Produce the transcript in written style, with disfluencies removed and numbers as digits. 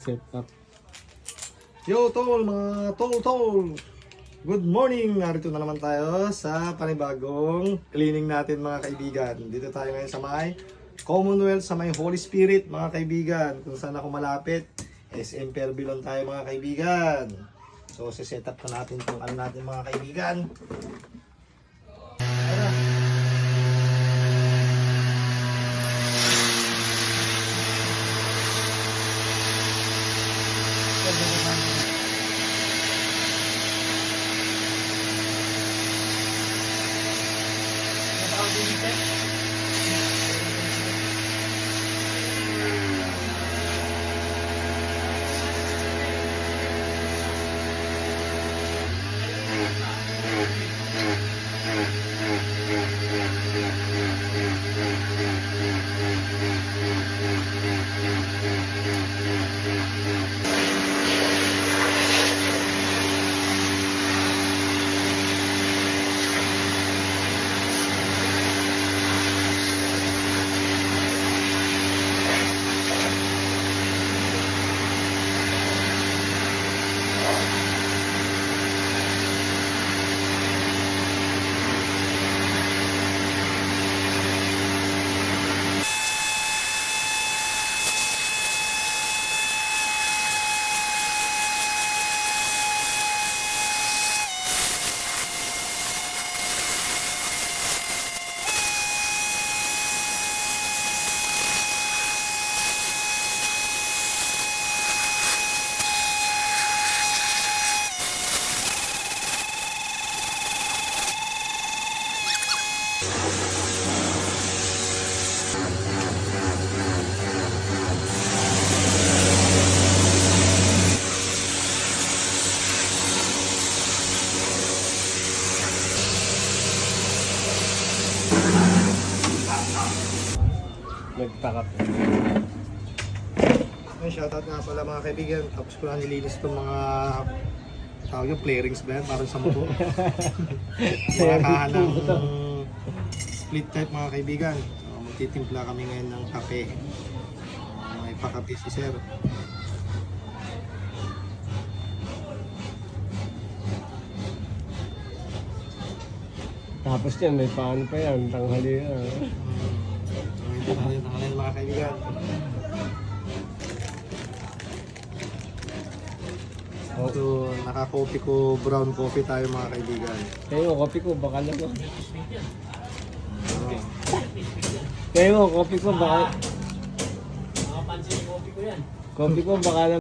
Set up. Yo tol, mga tol. Good morning! Narito na naman tayo sa panibagong cleaning natin mga kaibigan. Dito tayo ngayon sa may Commonwealth, sa may Holy Spirit mga kaibigan. Kung saan ako malapit, SM Perbilon tayo mga kaibigan. So set up na natin itong ano natin mga kaibigan. Nagtakap. Ay, shoutout nga pala mga kaibigan. Tapos ko lang nilinis itong mga tawag yung flarings ba yan? Parang 10. Mga kahan ng split type mga kaibigan. So, magtitimpla kami ngayon ng kape. May pakape si sir. Tapos yan, may paano pa yan, tanghali na. Hindi na rin tangalan mga kaibigan. So, naka-coffee ko, brown coffee tayo mga kaibigan. Kayo, kopi ko, baka naman. Ano? Kayo, kopi ko, baka... Kopi ko, baka naman.